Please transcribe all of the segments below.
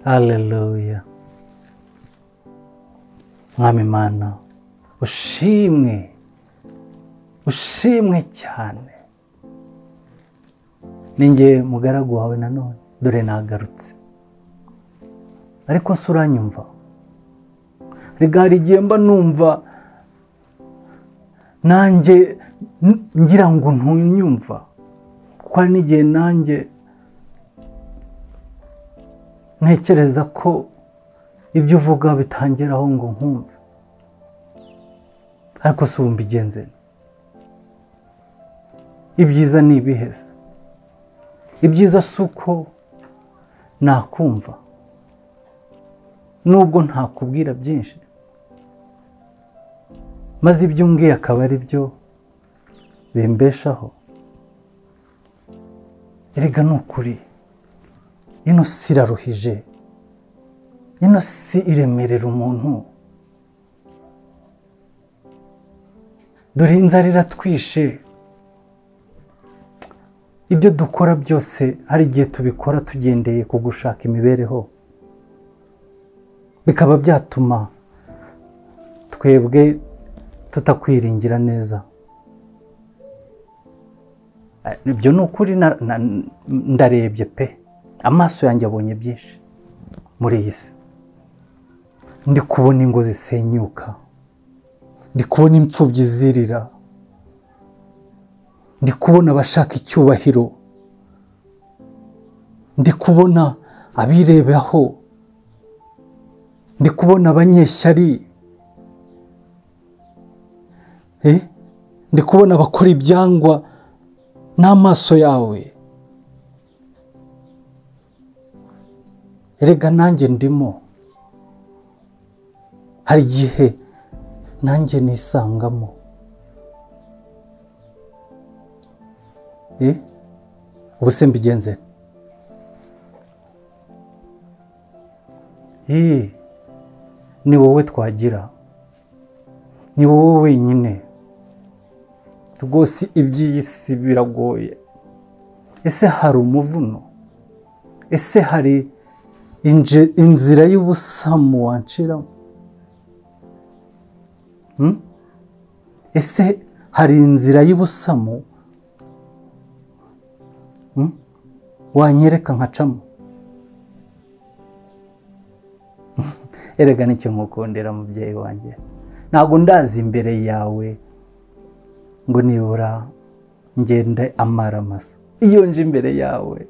Haleluya. Mwami Imana ushimwe cyane. Ninjye mugaragu wawe nanone dore nagarutse. Ariko se uranyumva? Rigari igihe mba numva nanjye ngira ngo ntunyumva. Kwa n'igihe nanjye ntekereza ko ibyo uvuga bitangiraho ngo nkumve. Ariko se ubu mbigenze. Ibyiza ni ibiheze. Ibyiza si uko nakumva. Nubwo ntakubwira byinshi. Maze ibyo umbwiye akaba ari byo bimbeshaho. Erega ni ukuri. Ino si iraruhije. Ino si iremerera umuntu. Dore inzara iratwishe. Ibyo dukora byose hari igihe tubikora tugendeye ku gushaka imibereho. Bikaba byatuma twebwe tutakwiringira neza. Ibyo ni ukuri ndarebye pe. Amaso yanjye abonye byinshi muri iyi si. Ndi kubona ingo zisenyuka. Ndi kubona imfubyi zirira. Ndi kubona abashaka icyubahiro. Ndi kubona abirebaho. Ndi kubona abanyeshyari. Ndi kubona abakora ibyangwa n'amaso yawe. Erega nanjye ndimo. Hari igihe nanjye nisangamo. Ubu se mbigenze. Ni wowe twagira. Ni wowe wenyine. Rwose iby'iyi si biragoye. Ese hari umuvuno? Ese hari inzira y'ubusamu wanciramo? Ese hari inzira y'ubusamu wanyereka nkacamo? Erega nicyo nkukundira mubyeyi wanjye. Ntabwo ndazi imbere yawe ngo nibura ngende amaramasa. Iyo nje imbere yawe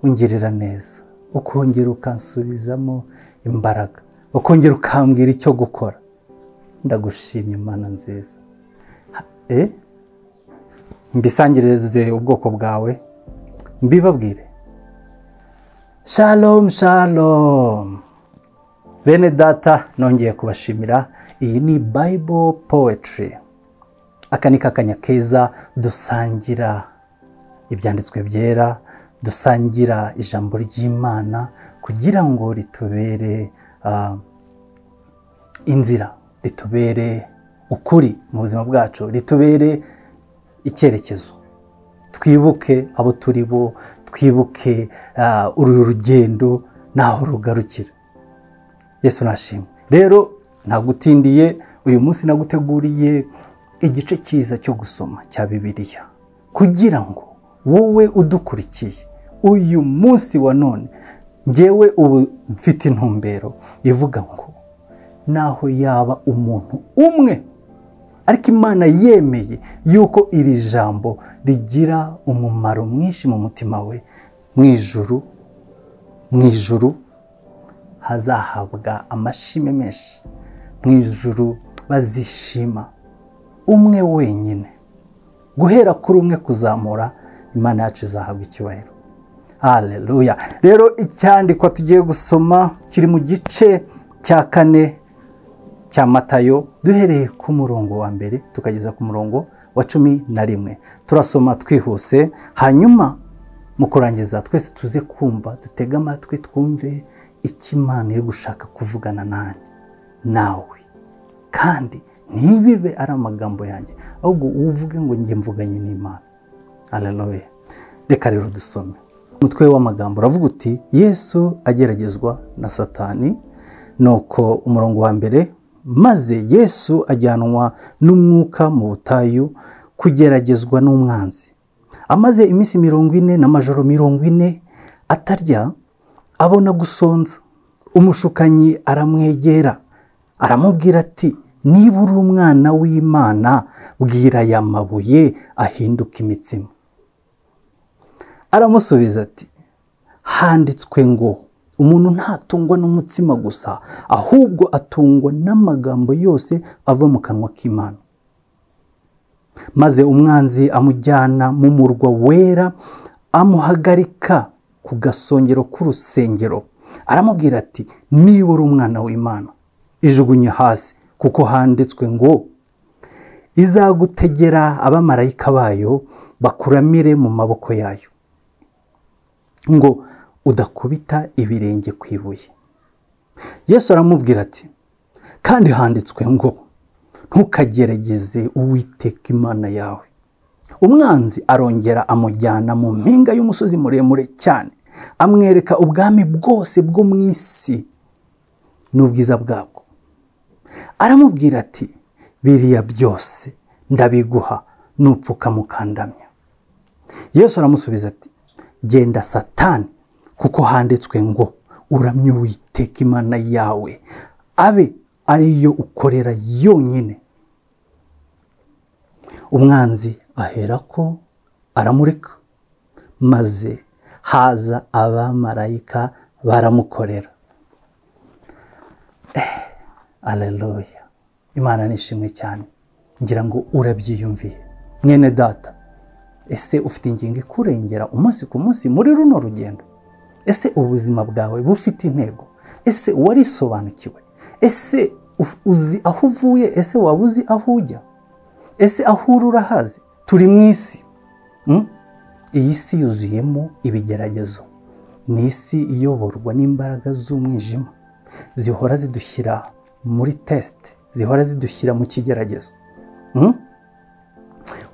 ungirira neza, ukongera ukansubizamo imbaraga, ukongera ukambwira icyo gukora. Ndagushimye Imana nziza. Mbisangirize ubwoko bwawe, mbibabwire. Shalom shalom. Bene data, nongeye kubashimira. Iyi ni Bible Poetry. Aka ni kakanya keza dusangira ibyanditswe byera, dusangira ijambo ry'Imana kugira ngo ritubere inzira, ritubere ukuri mu buzima bwacu, ritubere icyerekezo. Twibuke abo turi bo, twibuke uru rugendo naho rugarukira. Yesu nashimwe. Rero nagutindiye, uyu munsi naguteguriye igice cyiza cyo gusoma cya Bibiliya kugira ngo wowe udukurikiye uyu munsi wa none, ngewe ubu mfite intumbero ivuga ngo naho yaba umuntu umwe, ariko Imana yemeye yuko iri jambo rigira umumaro mwinshi mu mutima we, mu ijuru hazahabwa amashimwe menshi. Mu ijuru bazishima umwe wenyine. Guhera kuri umwe kuzamura, Imana yacu izahabwa icyubahiro. Haleluya. Rero icyandiko tugiye gusoma kiri mu gice cya 4 cya Matayo, duhereye ku murongo wa mbere tukageza ku murongo wa 11. Turasoma twihuse, hanyuma mu kurangiza twese tuze kumva, dutega amatwi twumve icyo Imana iri gushaka kuvugana nanjye nawe. Kandi ntibibe ari amagambo yanjye, ahubwo uvuge ngo njye mvuganye n'Imana. Haleluya. Reka rero dusome. umutwe w'amagambo uravuga uti Yesu ageragezwa na Satani. Nuko umurongo wa mbere, maze Yesu ajyanwa n'umwuka mu butayu kugeragezwa n'umwanzi. Amaze iminsi 40 n'amajoro 40 atarya, abona gusonza. Umushukanyi aramwegera, aramubwira ati, niba uri umwana w'Imana, bwira aya mabuye ahinduka imitsima. Aramusubiza ati, handitswe ngo umuntu ntatungwa n'umutsima gusa, ahubwo atungwa n'amagambo yose ava mu kanwa k'Imana. Maze umwanzi amujyana mu murwa wera, amuhagarika ku gasongero k'urusengero. Aramubwira ati, niba uri umwana w'Imana, ijugunye hasi, kuko handitswe ngo izagutegera abamarayika bayo bakuramire mu maboko yayo, ngo udakubita ibirenge ku ibuye. Yesu aramubwira ati, kandi handitswe ngo ntukagerageze Uwiteka Imana yawe. Umwanzi arongera amujyana mu mpinga y'umusozi muremure cyane, amwereka ubwami bwose bwo mu isi n'ubwiza bwabwo. Aramubwira ati, biriya byose ndabiguha nupfuka mukandamya. Yesu aramusubiza ati, genda Satani, kuko handitswe ngo uramye Uwiteka Imana yawe, abe ariyo ukorera yonyine. Umwanzi aherako aramureka, maze haza abamarayika baramukorera. Aleluya. Imana nishimwe cyane. Ngira ngo urabyiyumviye. Mwene data, ese ufite ingingo ikurengera umunsi ku munsi muri runo rugendo? Ese ubuzima bwawe bufite intego? Ese warisobanukiwe? Ese uzi aho uvuye? Ese waba uzi aho ujya? Ese aho uri urahazi? Turi mu isi. Iyi si yuzuyemo ibigeragezo. Ni isi iyoborwa n'imbaraga z'umwijima, zihora zidushyira muri test, zihora zidushyira mu kigeragezo.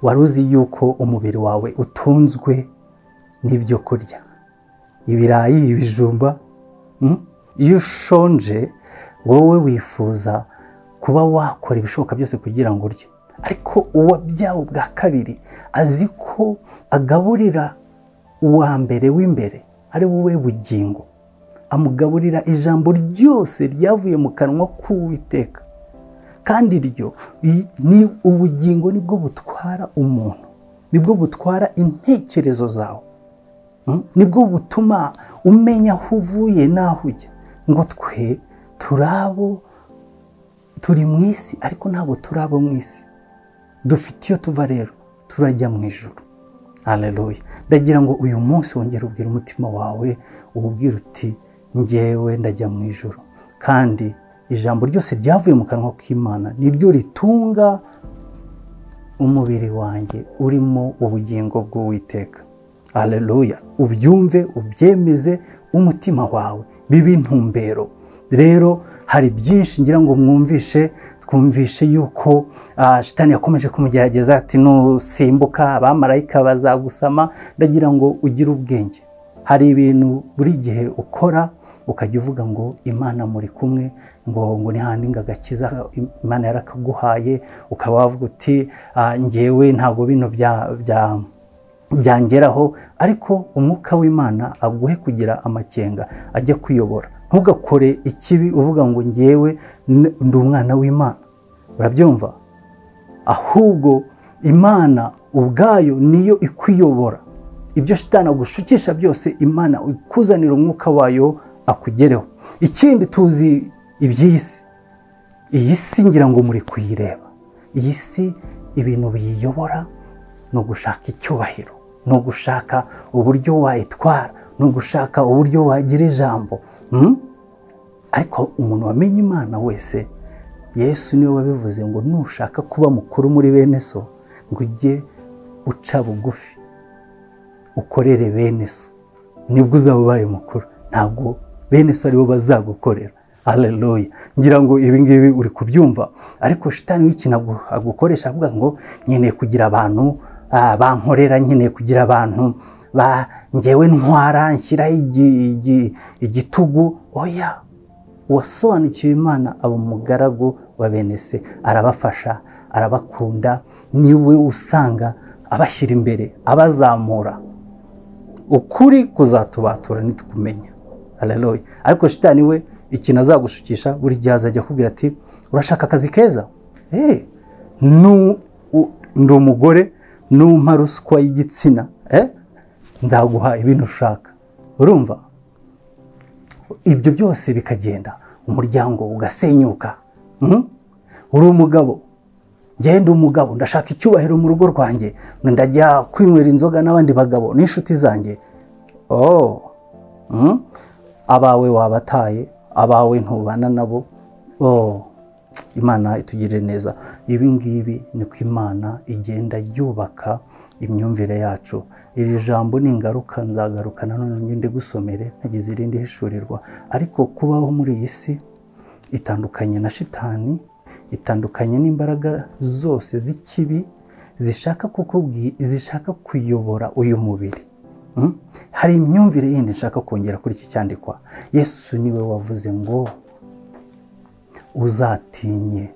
Wari uzi yuko umubiri wawe utunzwe n'ibyo kurya, ibirayi, ibijumba? Iyo ushonje, wowe wifuza kuba wakora ibishoboka byose kugira ngo urye. Ariko uwabyawe bwa kabiri azi ko agaburira uwa mbere w'imbere ari wowe bugingo, amugaburira ijambo ryose ryavuye mu kanwa k'Uwiteka. Kandi iryo ni ubugingo, nibwo butwara umuntu, nibwo butwara intekerezo zawe, nibwo butuma umenya aho uvuye n'aho ujya. Ngo twe turi mu isi, ariko ntabwo turabo mu isi. Dufite iyo tuva rero, turajya mu ijuru. Haleluya. Ndagira ngo uyu munsi wongere ubwire umutima wawe, ubwire uti, njyewe ndajya mu ijuru. Kandi ijambo ryose ryavuye mu kanwa k'Imana niryo ritunga umubiri wanjye urimo ubugingo bw'Uwiteka. Haleluya. Ubyumve, ubyemeze umutima wawe, bibe intumbero. Rero hari byinshi ngira ngo twumvishe yuko Shitani yakomeje kumugerageza ati, nusimbuka abamarayika bazagusama. Ndagira ngo ugire ubwenge. Hari ibintu buri gihe ukora ukajya uvuga ngo Imana muri kumwe, ngo ni handi ngagakiza Imana yarakaguhaye, ukaba wavuga uti njyewe ntabwo bino byangeraho. Ariko umwuka w'Imana aguhe kugira amakenga, ajye kuyobora. Ntugakore ikibi uvuga ngo njyewe ndi umwana w'Imana. Urabyumva? Ahubwo Imana ubwayo niyo ikuyobora. Ibyo Shitani agushukisha byose, Imana ikuzanira umwuka wayo akugereho. Ikindi tuzi iby'isi. Iyi si ngira ngo muri kuyireba. Iyi si ibintu biyiyobora no gushaka icyubahiro, no gushaka uburyo wayitwara, no gushaka uburyo wagira ijambo. Ariko umuntu wamenye Imana wese, Yesu niwe wabivuze ngo nushaka kuba mukuru muri bene so, ngo ujye uca bugufi, ukorere bene so, nibwo uzaba ubaye mukuru. Ntabwo bene so aribo bazagukorera. Haleluya. Ngira ngo ibi ngibi uri kubyumva. Ariko Shitani w'ikintu agukoresha avuga ngo nkeneye kugira abantu bankorera, nkeneye kugira abantu ngewe ntwara nshyiraho igitugu. Oya, uwasobanukiwe Imana aba umugaragu wa bene se, arabafasha, arabakunda, niwe usanga abashyira imbere, abazamura. Ukuri kuzatubatura nitukumenya. Haleluya. Ariko shitani we ikintu azagushukisha buri gihe azajya akubwira ati urashaka akazi keza, ndi umugore numpa ruswa y'igitsina, nzaguha ibintu ushaka. Urumva? Ibyo byose bikagenda, umuryango ugasenyuka. Uri umugabo, ngende umugabo, ndashaka icyubahiro mu rugo rwanjye, ndajya kwinywera inzoga n'abandi bagabo n'inshuti zanjye. Abawe wabataye, abawe ntubana nabo. Imana itugirire neza. Ibi ngibi niko Imana igenda yubaka imyumvire yacu. Iri jambo ni ingaruka, nzagaruka nanone ngende gusomere ntagize irindi hishurirwa. Ariko kubaho muri iyi si itandukanye na shitani, itandukanye n'imbaraga zose z'ikibi zishaka kuyobora uyu mubiri. Hari imyumvire yindi nshaka kongera kuri iki cyandikwa. Yesu niwe wavuze ngo uzatinye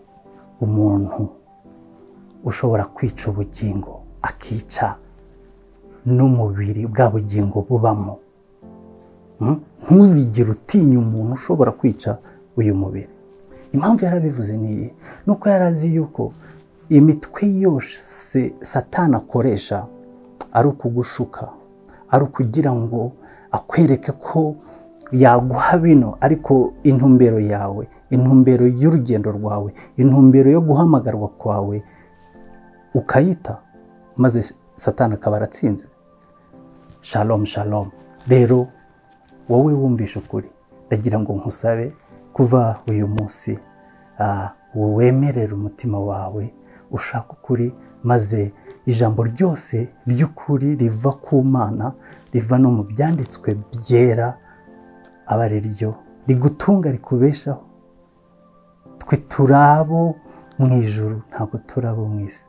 umuntu ushobora kwica ubugingo, akica n'umubiri bwa bugingo bubamo. Ntuzigere utinya umuntu ushobora kwica uyu mubiri. Impamvu yarabivuze niyi, nuko yarazi yuko imitwe yose Satani akoresha ari ukugushuka, ari ukugira ngo akwereke ko yaguha bino, ariko intumbero yawe, intumbero y'urugendo rwawe, intumbero yo guhamagarwa kwawe ukayita, maze Satani akaba aratsinze. Shalom shalom. Rero wowe wumvisha ukuri, ndagira ngo nkusabe kuva uyu munsi wemerera umutima wawe ushaka ukuri, maze ijambo ryose ry'ukuri riva ku Mana, riva no mu byanditswe byera, aba ari ryo rigutunga, rikubeshaho. Twe turabo mu ijuru, ntabwo turabo mu isi.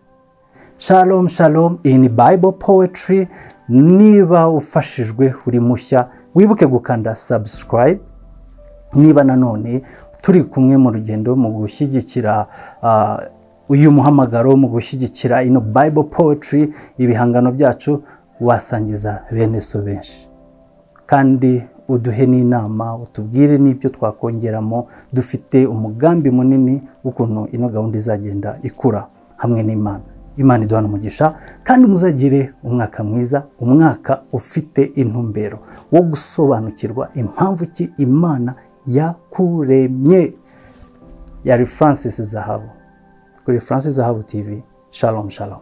Shalom shalom in Bible Poetry. Niba ufashijwe uri mushya, wibuke gukanda subscribe. Niba nanone turi kumwe mu rugendo mu gushyigikira uyu muhamagaro, mu gushyigikira ino Bible Poetry, ibihangano byacu, wasangiza bene so benshi, kandi uduhe n'inama, utubwire n'ibyo twakongeramo. Dufite umugambi munini w'ukuntu ino gahunda izagenda ikura hamwe n'Imana. Imana iduhana umugisha, kandi muzagire umwaka mwiza, umwaka ufite intumbero wo gusobanukirwa impamvu ki Imana yakuremye. Yari Francis Zahabu kuri Francis ZAHABU TV. Shalom shalom.